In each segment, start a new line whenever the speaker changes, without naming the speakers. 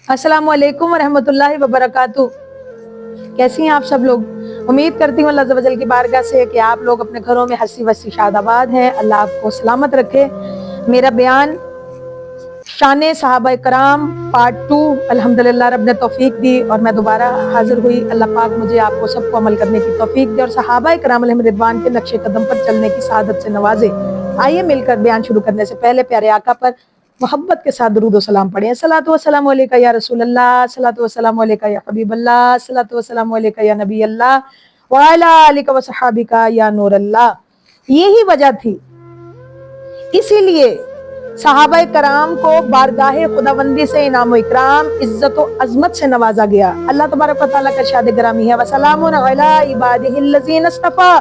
अस्सलाम वालेकुम वरहमतुल्लाहि वबरकातुहू। कैसी हैं आप सब लोग? उम्मीद करती हूँ अल्लाह अज़्ज़ा वजल की बारगाह से कि आप लोग अपने घरों में हंसी वसी शादाबाद हैं। अल्लाह आपको सलामत रखे। मेरा बयान शान सहाबा कराम पार्ट 2 अल्हम्दुलिल्लाह रब ने तौफीक दी और मैं दोबारा हाजिर हुई। अल्लाह पाक मुझे आपको सबको अमल करने की तौफीक दे और सहाबा कराम अलैहिम रिदवान के नक्शे कदम पर चलने की सआदत से नवाजे। आइए मिलकर बयान शुरू करने से पहले प्यारे आका पर मोहब्बत के साथ दुरूद व सलाम पढ़ें। सलातु व सलामु अलैका या रसूल अल्लाह, सलातु व सलामु अलैका या हबीब अल्लाह, सलातु व सलामु अलैका या नबी अल्लाह व अला आलिका व सहाबिका या नूर अल्लाह। यही वजह थी, इसीलिए सहाबा कराम को बारगाह खुदाबंदी से इनाम व इकराम, इज्जत व अजमत से नवाजा गया। अल्लाह तबारक व तआला का इरशाद ग्रामी है, वसलामुन अला इबादिहिल्लज़ीना इस्तफ़ा,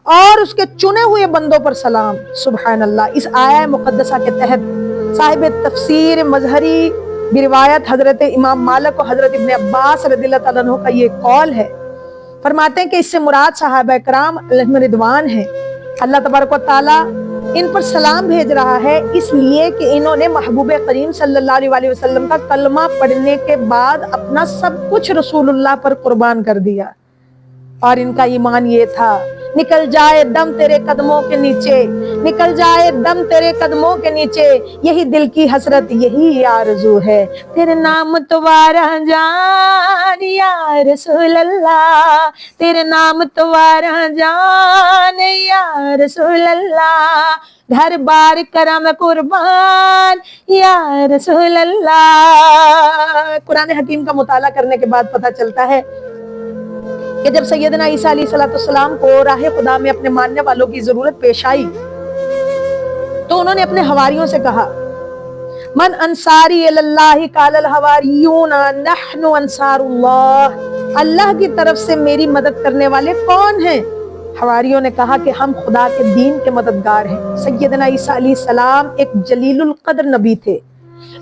और उसके चुने हुए बंदों पर सलाम। सुभान अल्लाह। इस आया मुक़द्दसा के तहत साहिब तफसीर मजहरी बिरवायत हजरत इमाम मालिक और हजरत इब्न अब्बास रज़ियल्लाहु तआला अन्हु का ये कौल है। फरमाते हैं कि इससे मुराद सहाबा कराम अलैहिम रिदवान है। अल्लाह तबारक व तआला इन पर सलाम भेज रहा है इसलिए कि इन्होंने महबूब करीम सल्लल्लाहु अलैहि वसल्लम का कलमा पढ़ने के बाद अपना सब कुछ रसूलुल्लाह पर कुर्बान कर दिया। और इनका ईमान ये था, निकल जाए दम तेरे कदमों के नीचे, निकल जाए दम तेरे कदमों के नीचे, यही दिल की हसरत, यही आरज़ू है, तेरे नाम तुम्हारा जान या रसूल अल्लाह, तेरे नाम तुम्हारा जान या रसूल अल्लाह, घर बार करम कुर्बान या रसूल अल्लाह। कुरान हकीम का मुताला करने के बाद पता चलता है कि जब सैयदना ईसा अलैहिस्सलाम को राह खुदा में अपने मानने वालों की जरूरत पेश आई तो उन्होंने अपने हवारियों से कहा, मन अंसारी अल्लाह कालल हवारियूना नहनु अंसारुल्लाह, अल्लाह की तरफ से मेरी मदद करने वाले कौन हैं? हवारियों ने कहा कि हम खुदा के दीन के मददगार हैं। सैयदना ईसा अलैहिस्सलाम एक जलीलुल कद्र नबी थे।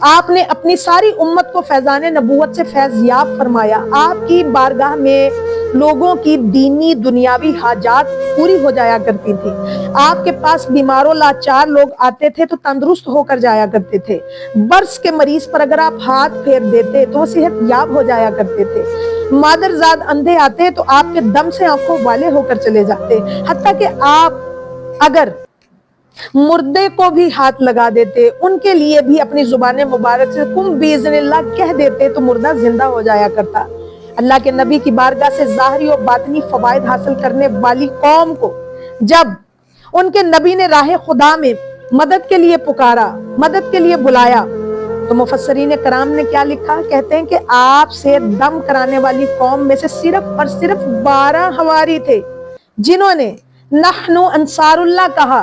आपने अपनी सारी उम्मत को फैजान नबूवत से फैज़याब फरमाया। आपकी बारगाह में लोगों की दीनी दुनियावी हाजात पूरी हो जाया करती थी। आपके पास बीमारों लाचार लोग आते थे तो तंदुरुस्त होकर जाया करते थे। बर्स के मरीज पर अगर आप हाथ फेर देते तो वो सेहत याब हो जाया करते थे। मादरजाद अंधे आते तो आपके दम से आंखों वाले होकर चले जाते। हत्ता कि आप अगर मुर्दे को भी हाथ लगा देते, उनके लिए भी अपनी जुबान मुबारक से कुम बिइज़्निल्लाह कह देते तो मुर्दा जिंदा हो जाया करता। अल्लाह के नबी की बारगाह से ज़ाहिरी और बातिनी फवाइद हासिल करने वाली कौम को जब उनके नबी ने राह खुदा में मदद के लिए पुकारा, मदद के लिए बुलाया, तो मुफस्सरीन कराम ने क्या लिखा? कहते हैं कि आपसे दम कराने वाली कौम में से सिर्फ और सिर्फ 12 हवारी थे जिन्होंने नहनु अंसारुल्लाह कहा।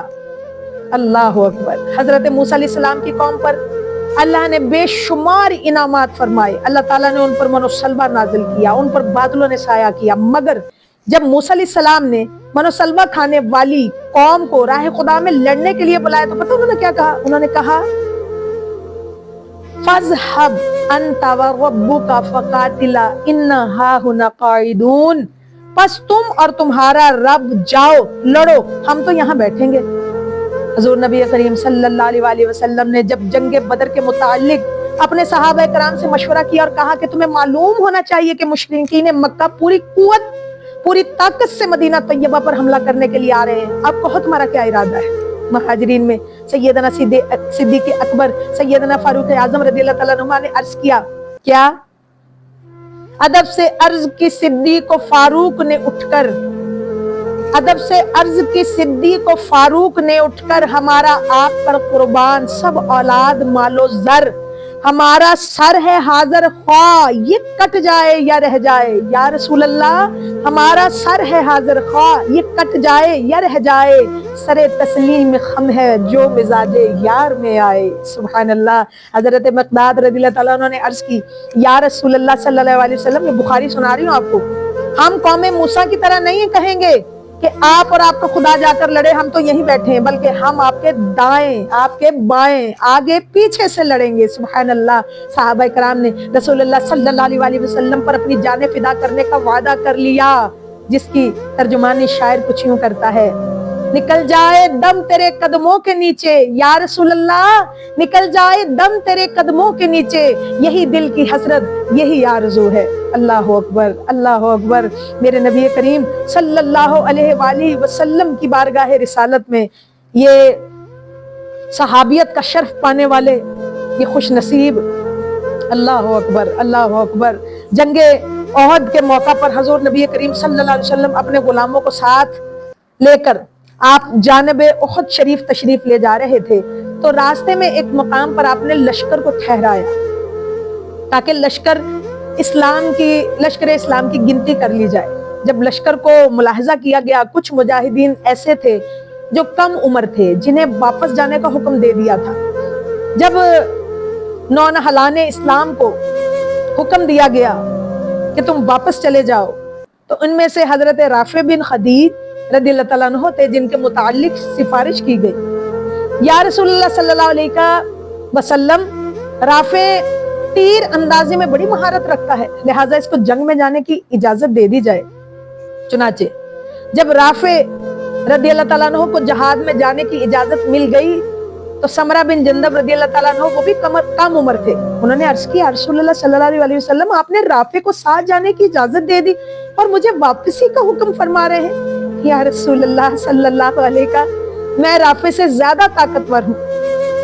अल्लाहु अकबर। हजरत मूसा अलैहिस्सलाम की कौम पर अल्लाह ने बेशुमार इनामात फरमाए। अल्लाह ताला ने उन पर मनोसलवा नाजिल किया, उन पर बादलों ने साया किया। मगर जब मूसा अलैहिस्सलाम ने मनोसलवा खाने वाली कौम को राह खुदा में लड़ने के लिए बुलाया तो पता उन्होंने क्या कहा? उन्होंने कहा, फज़हब अंता व रब्बुका फ़क़ातिला इन्ना हाहुना क़ाइदून, बस तुम और तुम्हारा रब जाओ लड़ो, हम तो यहाँ बैठेंगे। हुज़ूर नबी करीम सल्लल्लाहु अलैहि वसल्लम ने जब जंगे बदर के मुतालिक अपने सहाबा कराम से मशवरा किया और कहा कि तुम्हें मालूम होना चाहिए कि मुशरिकीन मक्का पूरी कुव्वत पूरी ताकत से मदीना तैयबा पर हमला करने के लिए आ रहे हैं, अब कहो तुम्हारा क्या इरादा है? मुहाजिरीन में सैयदना सिद्दीक़ अकबर, सैयदना फारूक आज़म रज़ियल्लाहु तआला अन्हुमा ने अर्ज किया, क्या? अदब से अर्ज की सिद्दीक़ को फारूक ने उठकर, अदब से अर्ज की सिद्दीक़ को फारूक ने उठकर, हमारा आप पर कुर्बान, सब औलाद मालो जर, हमारा सर है हाजिर, ख्वाह ये कट जाए या रह जाए। या रसूल अल्लाह, हमारा सर है हाजिर, ख्वाह ये कट जाए या रह जाए, सरे तस्लीम खम है जो मिजाजे यार में आए। सुभान अल्लाह। हजरत मक़दाद रज़ियल्लाहु तआला अन्हु ने अर्ज की, या रसूल अल्लाह सल्लल्लाहु अलैहि वसल्लम, ये बुखारी सुना रही हूँ आपको, हम कौम मूसा की तरह नहीं कहेंगे कि आप और आपका खुदा जाकर लड़े, हम तो यहीं बैठे हैं, बल्कि हम आपके दाएं, आपके बाएं, आगे पीछे से लड़ेंगे। सुभान अल्लाह। सहाबा कराम ने रसूलुल्लाह सल्लल्लाहु अलैहि वसल्लम पर अपनी जाने फिदा करने का वादा कर लिया, जिसकी तर्जुमानी शायर कुछ यूं करता है, نکل جائے دم تیرے قدموں کے نیچے، یا رسول اللہ نکل جائے دم تیرے قدموں کے نیچے، یہی دل کی حسرت یہی آرزو ہے۔ اللہ اکبر، اللہ اکبر۔ میرے نبی کریم صلی اللہ علیہ وآلہ وسلم کی بارگاہ رسالت میں یہ صحابیت کا شرف پانے والے یہ خوش نصیب، اللہ اکبر، اللہ اکبر۔ جنگ احد کے موقع پر حضور نبی کریم صلی اللہ علیہ وسلم اپنے غلاموں کو ساتھ لے کر آپ جانب احد شریف تشریف لے جا رہے تھے، تو راستے میں ایک مقام پر آپ نے لشکر کو ٹھہرایا تاکہ لشکر اسلام کی گنتی کر لی جائے۔ جب لشکر کو ملاحظہ کیا گیا، کچھ مجاہدین ایسے تھے جو کم عمر تھے جنہیں واپس جانے کا حکم دے دیا تھا۔ جب نونہالان اسلام کو حکم دیا گیا کہ تم واپس چلے جاؤ، تو ان میں سے حضرت رافع بن خدیج رضی اللہ تعالیٰ عنہ تھے، جن کے متعلق سفارش کی گئی، یا رسول اللہ صلی اللہ علیہ وسلم، رافع تیر اندازی میں بڑی مہارت رکھتا ہے، لہٰذا اس کو جنگ میں جانے کی اجازت دے دی جائے۔ چنانچہ جب رافع رضی اللہ تعالیٰ عنہ کو جہاد میں جانے کی اجازت مل گئی تو سمرہ بن جندب رضی اللہ تعالیٰ عنہ وہ بھی کم عمر تھے، انہوں نے عرض کیا رسول اللہ صلی اللہ علیہ وسلم، آپ نے رافع کو ساتھ جانے کی اجازت دے دی اور مجھے واپسی کا حکم فرما رہے ہیں۔ یا رسول اللہ صلی اللہ علیہ وسلم، میں رافع سے زیادہ طاقتور ہوں،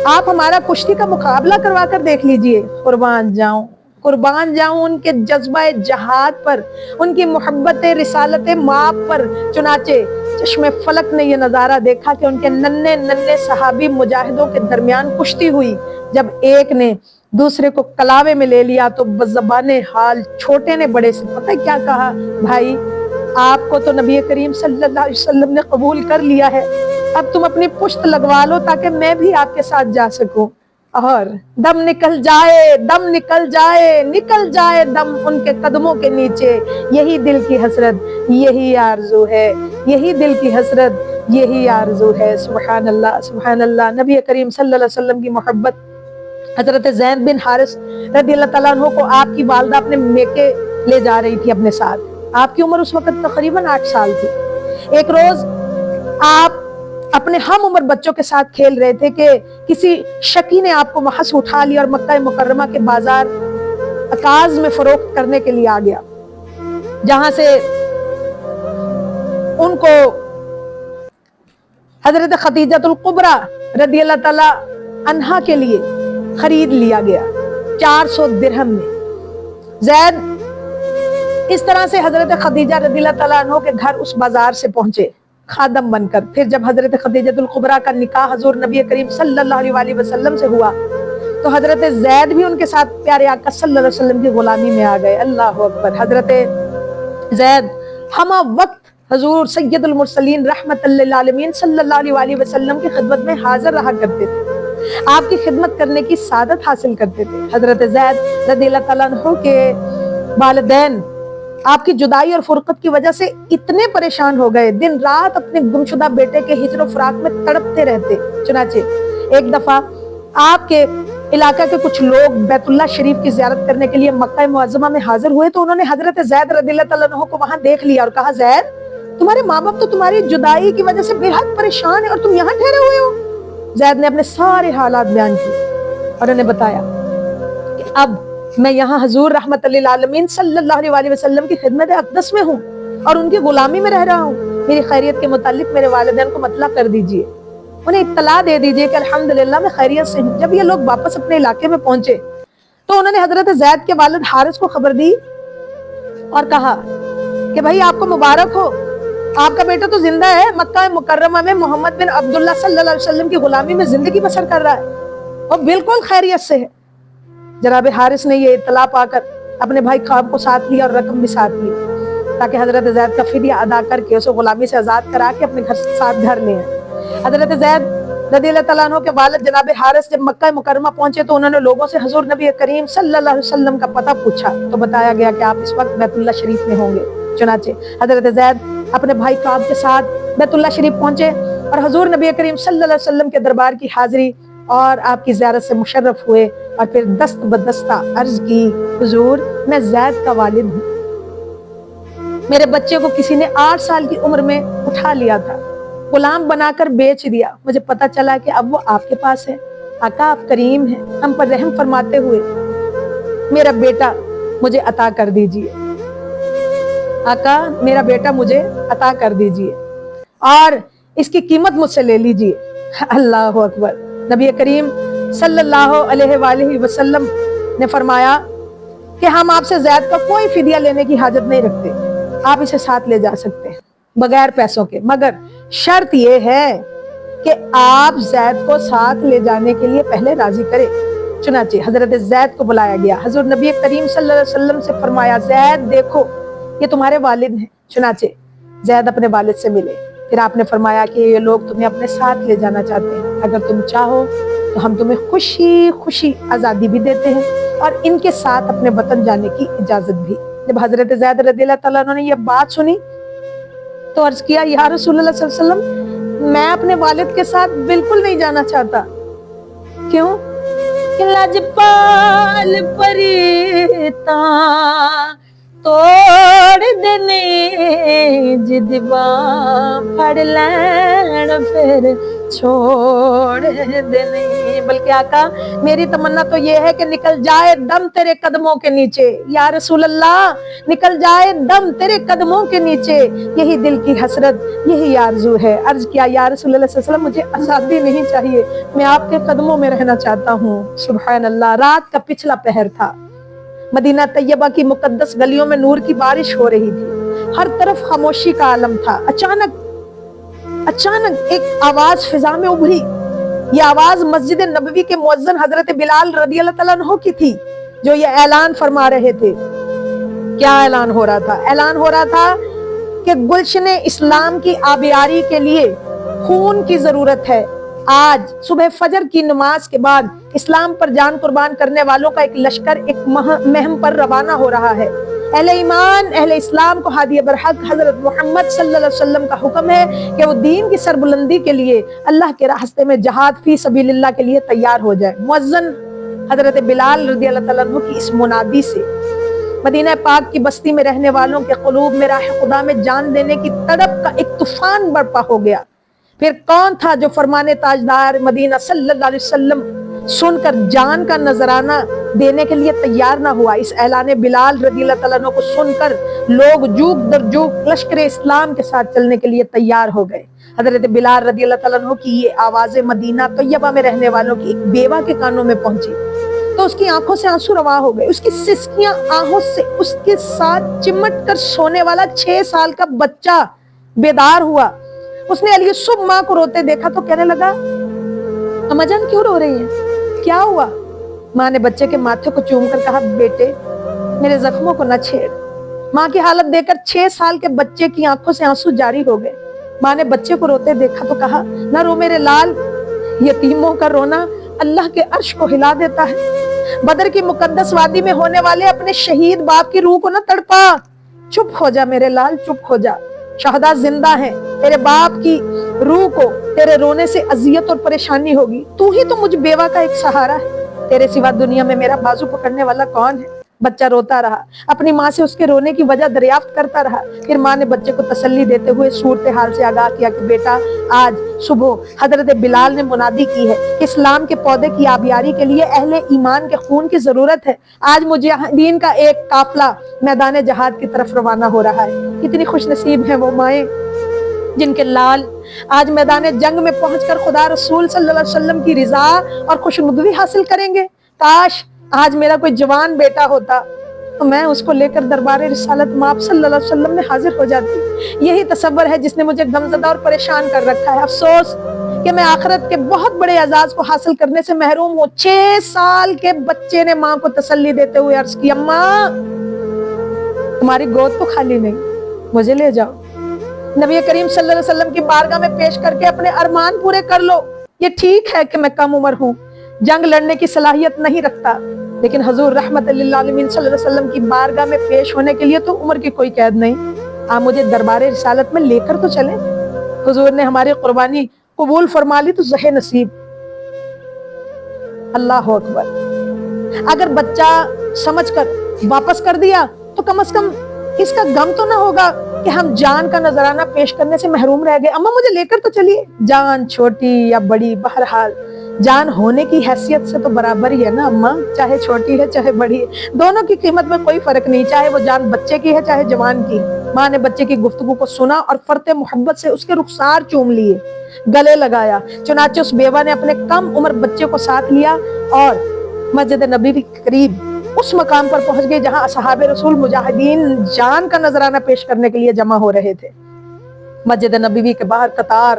آپ ہمارا کشتی کا مقابلہ کروا کر دیکھ لیجئے۔ قربان جاؤں ان کے جذبہ جہاد پر، ان کی محبت رسالت مآب پر۔ چنانچہ چشم فلک نے یہ نظارہ دیکھا کہ ان کے ننھے صحابی مجاہدوں کے درمیان کشتی ہوئی۔ جب ایک نے دوسرے کو کلاوے میں لے لیا تو بزبان حال چھوٹے نے بڑے سے پتہ کیا کہا، بھائی آپ کو تو نبی کریم صلی اللہ علیہ وسلم نے قبول کر لیا ہے، اب تم اپنی پشت لگوا لو تاکہ میں بھی آپ کے ساتھ جا سکوں، اور دم نکل جائے نکل جائے دم ان کے قدموں کے نیچے، یہی دل کی حسرت یہی آرزو ہے، یہی دل کی حسرت یہی آرزو ہے۔ سبحان اللہ، سبحان اللہ۔ نبی کریم صلی اللہ علیہ وسلم کی محبت، حضرت زید بن حارث رضی اللہ تعالیٰ عنہ کو آپ کی والدہ اپنے میکے لے جا رہی تھی اپنے ساتھ، آپ کی عمر اس وقت تقریباً 8 سال تھی۔ ایک روز آپ اپنے ہم عمر بچوں کے ساتھ کھیل رہے تھے کہ کسی شکی نے آپ کو محض اٹھا لیا اور مکہ مکرمہ کے بازار عکاظ میں فروخت کرنے کے لیے آ گیا، جہاں سے ان کو حضرت خدیجہ الکبریٰ رضی اللہ تعالی عنہا کے لیے خرید لیا گیا 400 درہم میں۔ زید اس طرح سے حضرت خدیجہ رضی اللہ تعالیٰ عنہ کے گھر اس بازار سے پہنچے خادم بن کر۔ پھر جب حضرت خدیجہ الکبریٰ کا نکاح حضور نبی کریم صلی اللہ علیہ وسلم سے ہوا تو حضرت زید بھی ان کے ساتھ پیارے آقا صلی اللہ علیہ وسلم کی غلامی میں آ گئے۔ اللہ اکبر۔ حضرت زید ہمہ وقت حضور سید المرسلین رحمت للعالمین صلی اللہ علیہ وسلم کی خدمت میں حاضر رہا کرتے تھے، آپ کی خدمت کرنے کی سعادت حاصل کرتے تھے۔ حضرت زید رضی اللہ تعالیٰ عنہ کے والدین آپ کی جدائی اور فرقت کی وجہ سے اتنے پریشان ہو گئے، دن رات اپنے گمشدہ بیٹے کے ہجر و فراق میں تڑپتے رہتے۔ چنانچہ ایک دفعہ آپ کے علاقہ کے کچھ لوگ بیت اللہ شریف کی زیارت کرنے کے لیے مکہ معظمہ میں حاضر ہوئے تو انہوں نے حضرت زید رضی اللہ تعالیٰ عنہ کو وہاں دیکھ لیا اور کہا، زید تمہارے ماں باپ تو تمہاری جدائی کی وجہ سے بے حد پریشان ہیں اور تم یہاں ٹھہرے ہوئے ہو۔ زید نے اپنے سارے حالات بیان کیے اور انہیں بتایا کہ اب میں یہاں حضور رحمت للعالمین صلی اللہ علیہ وسلم کی خدمت اقدس میں ہوں اور ان کی غلامی میں رہ رہا ہوں، میری خیریت کے متعلق میرے والدین کو مطلع کر دیجئے، انہیں اطلاع دے دیجئے کہ الحمدللہ میں خیریت سے ہوں۔ جب یہ لوگ واپس اپنے علاقے میں پہنچے تو انہوں نے حضرت زید کے والد حارث کو خبر دی اور کہا کہ بھائی آپ کو مبارک ہو، آپ کا بیٹا تو زندہ ہے، مکہ مکرمہ میں محمد بن عبداللہ صلی اللہ علیہ وسلم کی غلامی میں زندگی بسر کر رہا ہے اور بالکل خیریت سے ہے۔ جناب حارث نے یہ اطلاع پا کر اپنے بھائی خواب کو ساتھ لیا اور رقم بھی ساتھ لی تاکہ حضرت زید کا فدیہ ادا کر کے اسے غلامی سے آزاد کرا کے اپنے ساتھ گھر لے آئے۔ حضرت زید رضی اللہ تعالیٰ عنہ کے والد جناب حارث جب مکہ مکرمہ پہنچے تو انہوں نے لوگوں سے حضور نبی کریم صلی اللہ علیہ وسلم کا پتہ پوچھا تو بتایا گیا کہ آپ اس وقت بیت اللہ شریف میں ہوں گے۔ چنانچہ حضرت زید اپنے بھائی خواب کے ساتھ بیت اللہ شریف پہنچے اور حضور نبی کریم صلی اللہ علیہ وسلم کے دربار کی حاضری اور آپ کی زیارت سے مشرف ہوئے اور پھر دست بدستہ عرض کی، حضور میں زید کا والد ہوں، میرے بچے کو کسی نے 8 سال کی عمر میں اٹھا لیا تھا، गुलाम बनाकर बेच दिया। मुझे पता चला कि अब वो आपके पास है। आका आप करीम हैं, हम पर रहम फरमाते हुए मेरा बेटा मुझे अता कर दीजिए। आका मेरा बेटा मुझे अता कर दीजिए और इसकी कीमत मुझसे ले लीजिए। अल्लाह अकबर। नबी करीम सल्लल्लाहु अलैहि वसल्लम ने फरमाया कि हम आपसे ज़ैद का कोई फिदिया लेने की हाजत नहीं रखते, आप इसे साथ ले जा सकते हैं बगैर पैसों के, मगर शर्त यह है कि आप ज़ैद को साथ ले जाने के लिए पहले राजी करें। चुनाचे हजरत ज़ैद को बुलाया गया। हजरत नबी करीम सल्लल्लाहु अलैहि वसल्लम से फरमाया, ज़ैद देखो ये तुम्हारे वालिद हैं। चुनाचे ज़ैद अपने वालिद से मिले। फिर आपने फरमाया कि ये लोग तुम्हें अपने साथ ले जाना चाहते हैं, अगर तुम चाहो तो हम तुम्हें खुशी खुशी आज़ादी भी देते हैं और इनके साथ अपने वतन जाने की इजाजत भी। जब हजरत ज़ैद रज़ियल्लाहु तआला अन्हु ने ये बात सुनी तो अर्ज किया, या रसूलुल्लाह सल्लल्लाहु अलैहि वसल्लम मैं अपने वालिद के साथ बिल्कुल नहीं जाना चाहता। क्यों? कि लजपाल परीता तोड़ देने जिदबा फड़ लैन फिर छोड़ देने। बल्कि आका मेरी तमन्ना तो ये है कि निकल जाए दम तेरे कदमों के नीचे। या रसूल अल्लाह निकल जाए दम तेरे कदमों के नीचे, यही दिल की हसरत, यही आरज़ू है। अर्ज किया, या रसूल अल्लाह सल्लल्लाहु अलैहि वसल्लम मुझे आज़ादी नहीं चाहिए, मैं आपके कदमों में रहना चाहता हूँ। सुभान अल्लाह। रात का पिछला पहर था। मदीना तैयबा की मुकद्दस गलियों में नूर की बारिश हो रही थी, हर तरफ खामोशी का आलम था। अचानक एक आवाज फिजा में उभरी। ये आवाज मस्जिद नबवी के मुअज्जिन हजरत बिलाल रज़ियल्लाहु तआला अन्हु की थी, जो ये ऐलान फरमा रहे थे। क्या ऐलान हो रहा था? ऐलान हो रहा था कि गुलशन इस्लाम की आबियारी के लिए खून की जरूरत है। आज सुबह फजर की नमाज के बाद इस्लाम पर जान कुर्बान करने वालों का एक लश्कर एक महम पर रवाना हो रहा है। अहले ईमान अहले इस्लाम को हादी बरहक हजरत मोहम्मद सल्लल्लाहु अलैहि वसल्लम का हुक्म है कि वो दीन की सरबुलंदी के लिए अल्लाह के रास्ते में जहाद फी सबीलिल्लाह के लिए तैयार हो जाए। मुअज्जिन हजरत बिलाल रज़ियल्लाहु तआला अन्हु की इस मुनादी से मदीना पाक की बस्ती में रहने वालों के क़ुलूब में राह खुदा में जान देने की तड़प का एक तूफान बर्पा हो गया। फिर कौन था जो फरमाने ताजदार मदीना सल्लल्लाहु अलैहि वसल्लम सुनकर जान का नजराना देने के लिए तैयार ना हुआ? इस ऐलान बिलाल रज़ियल्लाहु तआला अन्हु को सुनकर लोग जूक दर जूक लश्कर इस्लाम के साथ चलने के लिए तैयार हो गए। हजरत बिलाल रज़ियल्लाहु तआला अन्हु की ये आवाज़ें मदीना तैयबा में रहने वालों की एक बेवा के कानों में पहुंची तो उसकी आंखों से आंसू रवा हो गए। उसकी सिसकियां आहों से उसके साथ चिमट कर सोने वाला 6 साल का बच्चा बेदार हुआ। उसने अली सुबह माँ को रोते देखा तो कहने लगा, अम्मा जान क्यों रो रही हैं? क्या हुआ? माँ ने बच्चे के माथे को चूम कर कहा, बेटे मेरे जख्मों को न छेड़। माँ की हालत देखकर 6 साल के बच्चे की आंखों से आंसू जारी हो गए। माँ ने बच्चे को रोते देखा तो कहा, ना रो मेरे लाल, यतीमों का रोना अल्लाह के अर्श को हिला देता है। बदर की मुकद्दस वादी में होने वाले अपने शहीद बाप की रूह को न तड़पा। चुप हो जा मेरे लाल, चुप हो जा। शहदा जिंदा है, तेरे बाप की रूह को तेरे रोने से अजियत और परेशानी होगी। तू ही तो मुझ बेवा का एक सहारा है, तेरे सिवा दुनिया में मेरा बाजू पकड़ने वाला कौन है? बच्चा रोता रहा, अपनी माँ से उसके रोने की वजह दरियाफ्त करता रहा। फिर माँ ने बच्चे को तसल्ली देते हुए सूरत हाल से आगाह किया कि बेटा आज सुबह हजरत बिलाल ने मुनादी की है कि इस्लाम के पौधे की आबियारी के लिए अहले ईमान के खून की जरूरत है। आज मुजाहिदीन का एक काफिला मैदान जहाद की तरफ रवाना हो रहा है। कितनी खुशनसीब है वो माएँ जिनके लाल आज मैदान जंग में पहुंचकर खुदा रसूल सल्लल्लाहु अलैहि वसल्लम की रिजा और खुशनुदवी हासिल करेंगे। काश आज मेरा कोई जवान बेटा होता तो मैं उसको लेकर दरबार रिसालत माप सल्लल्लाहु अलैहि वसल्लम में हाजिर हो जाती। यही तसव्वुर है जिसने मुझे गमज़दा और परेशान कर रखा है। अफसोस कि मैं आखिरत के बहुत बड़े एजाज को हासिल करने से महरूम हूँ। 6 साल के बच्चे ने माँ को तसल्ली देते हुए अर्ज की, अम्मा तुम्हारी गोद तो खाली नहीं, मुझे ले जाओ। नबी करीम सल्लल्लाहु अलैहि वसल्लम की बारगाह में पेश करके अपने अरमान पूरे कर लो। ये ठीक है कि मैं कम उम्र हूँ, जंग लड़ने की सलाहियत नहीं रखता, लेकिन हजूर रहमत लिल आलमीन सल्लल्लाहु अलैहि वसल्लम की बारगाह में पेश होने के लिए तो उम्र की कोई कैद नहीं। आप मुझे दरबार रिसालत में लेकर तो चले। हुजूर ने हमारी कुर्बानी कबूल फरमा ली तो ज़हे नसीब। अल्लाह अकबर। अगर बच्चा समझकर वापस कर दिया तो कम से कम इसका गम तो ना होगा کہ ہم جان کا نذرانہ پیش کرنے سے محروم رہ گئے. اماں مجھے لے کر تو چلیے. جان چھوٹی یا بڑی، بہرحال جان ہونے کی حیثیت سے تو برابر ہی ہے نا اماں، چاہے چھوٹی ہے چاہے بڑی ہے، دونوں کی قیمت میں کوئی فرق نہیں، چاہے وہ جان بچے کی ہے چاہے جوان کی. ماں نے بچے کی گفتگو کو سنا اور فرط محبت سے اس کے رخسار چوم لیے، گلے لگایا. چنانچہ اس بیوہ نے اپنے کم عمر بچے کو ساتھ لیا اور مسجد نبوی کے قریب اس مقام پر پہنچ گئے جہاں اصحاب رسول مجاہدین جان کا نذرانہ پیش کرنے کے لیے جمع ہو رہے تھے. مسجد نبوی کے باہر قطار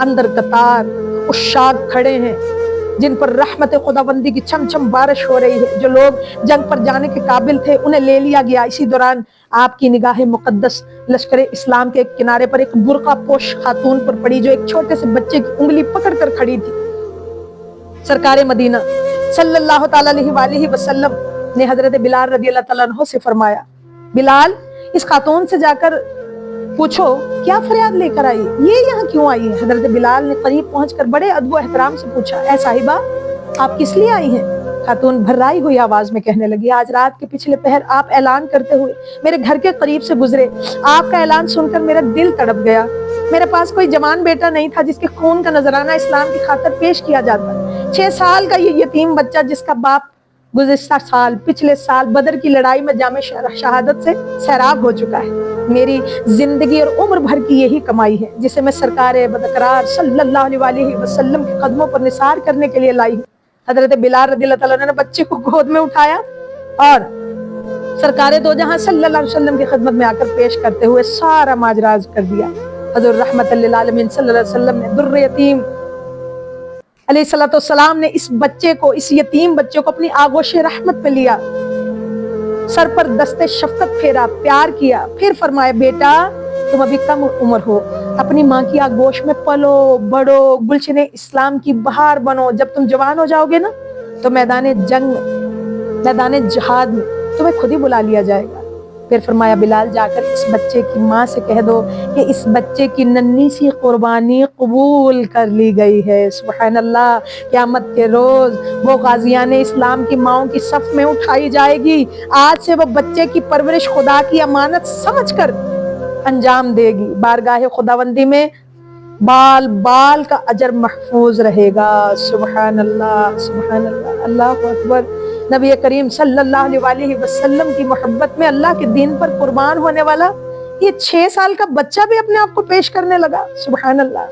اندر قطار عشاق کھڑے ہیں جن پر رحمت خداوندی کی چھم چھم بارش ہو رہی ہے. جو لوگ جنگ پر جانے کے قابل تھے انہیں لے لیا گیا. اسی دوران آپ کی نگاہ مقدس لشکر اسلام کے ایک کنارے پر ایک برقع پوش خاتون پر پڑی جو ایک چھوٹے سے بچے کی انگلی پکڑ کر کھڑی تھی. سرکار مدینہ صلی اللہ تعالیٰ علیہ وآلہ وسلم نے حضرت بلال رضی اللہ تعالیٰ عنہ سے فرمایا، بلال اس خاتون سے جا کر پوچھو کیا فریاد لے کر آئی، یہ یہاں کیوں آئی ہے؟ حضرت بلال نے قریب پہنچ کر بڑے ادب و احترام سے پوچھا، اے صاحبہ آپ کس لیے آئی ہیں؟ خاتون بھرائی ہوئی آواز میں کہنے لگی، آج رات کے پچھلے پہر آپ اعلان کرتے ہوئے میرے گھر کے قریب سے گزرے. آپ کا اعلان سن کر میرا دل تڑپ گیا. میرے پاس کوئی جوان بیٹا نہیں تھا جس کے خون کا نذرانہ اسلام کی خاطر پیش کیا جاتا. 6 سال کا یہ یتیم بچہ جس کا باپ گزشتہ سال پچھلے سال بدر کی لڑائی میں جام شہادت سے سیراب ہو چکا ہے. میری زندگی اور عمر بھر کی یہی کمائی ہے جسے میں سرکار بدقرار صلی اللہ علیہ وسلم کے قدموں پر نثار کرنے کے لیے لائی ہوں. حضرت بلال رضی اللہ تعالیٰ نے بچے کو گود میں اٹھایا اور سرکار دو جہاں صلی اللہ علیہ وسلم کی خدمت میں آ کر پیش کرتے ہوئے سارا ماجرا عرض کر دیا. حضور رحمت للعالمین صلی اللہ علیہ وسلم نے در یتیم علیہ الصلوۃ والسلام نے اس بچے کو، اس یتیم بچے کو اپنی آغوش رحمت میں لیا، سر پر دست شفقت پھیرا، پیار کیا، پھر فرمایا بیٹا تم ابھی کم عمر ہو، اپنی ماں کی آغوش میں پلو بڑو، گلشن اسلام کی بہار بنو. جب تم جوان ہو جاؤ گے نا تو میدان جنگ میں، میدان جہاد میں تمہیں خود ہی بلا لیا جائے گا. پھر فرمایا بلال جا کر اس بچے کی ماں سے کہہ دو کہ اس بچے کی ننھی سی قربانی قبول کر لی گئی ہے. سبحان اللہ. قیامت کے روز وہ غازیان اسلام کی ماؤں کی صف میں اٹھائی جائے گی. آج سے وہ بچے کی پرورش خدا کی امانت سمجھ کر انجام دے گی. بارگاہ خداوندی میں بال بال کا اجر محفوظ رہے گا. سبحان اللہ سبحان اللہ. اللہ اکبر. نبی کریم صلی اللہ علیہ وسلم کی محبت میں اللہ کے دین پر قربان ہونے والا یہ 6 سال کا بچہ بھی اپنے آپ کو پیش کرنے لگا. سبحان اللہ.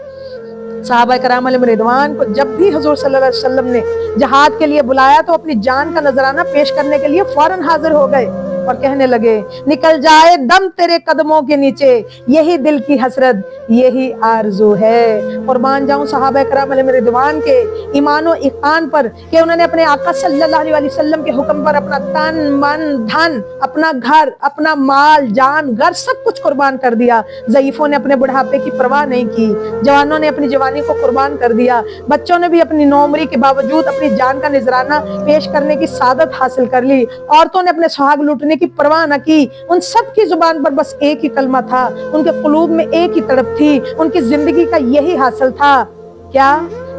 صحابہ کرام علیہم رضوان کو جب بھی حضور صلی اللہ علیہ وسلم نے جہاد کے لیے بلایا تو اپنی جان کا نذرانہ پیش کرنے کے لیے فوراً حاضر ہو گئے اور کہنے لگے نکل جائے دم تیرے قدموں کے نیچے، یہی دل کی حسرت یہی آرزو ہے. قربان جاؤں صحابہ کرام علیہم رضوان کے ایمان و ایقان پر کہ انہوں نے اپنے آقا صلی اللہ علیہ وسلم کے حکم پر اپنا تن من دھن، اپنا گھر، اپنا مال جان گھر سب کچھ قربان کر دیا. ضعیفوں نے اپنے بڑھاپے کی پرواہ نہیں کی، جوانوں نے اپنی جوانی کو قربان کر دیا، بچوں نے بھی اپنی نوعمری کے باوجود اپنی جان کا نذرانہ پیش کرنے کی سعادت حاصل کر لی. عورتوں نے اپنے سہاگ لوٹنے کی پرواہ نہ کی. ان سب کی زبان پر بس ایک ہی کلمہ تھا، ان کے قلوب میں ایک ہی تڑپ تھی، ان کی زندگی کا یہی حاصل تھا. کیا؟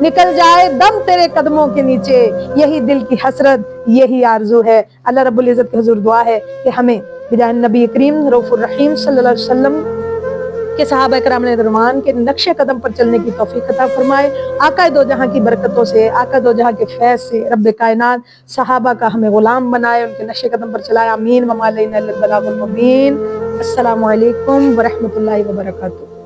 نکل جائے دم تیرے قدموں کے نیچے، یہی دل کی حسرت یہی آرزو ہے. اللہ رب العزت کی حضور دعا ہے کہ ہمیں بجاہ نبی کریم رؤوف الرحیم صلی اللہ علیہ وسلم کہ صحابہ کرام رضوان کے نقش قدم پر چلنے کی توفیق عطا فرمائے. آقا دو جہاں کی برکتوں سے، آقا دو جہاں کے فیض سے رب کائنات صحابہ کا ہمیں غلام بنائے، ان کے نقش قدم پر چلائے. آمین. وما علینا الا البلاغ المبین. السلام علیکم ورحمۃ اللہ وبرکاتہ.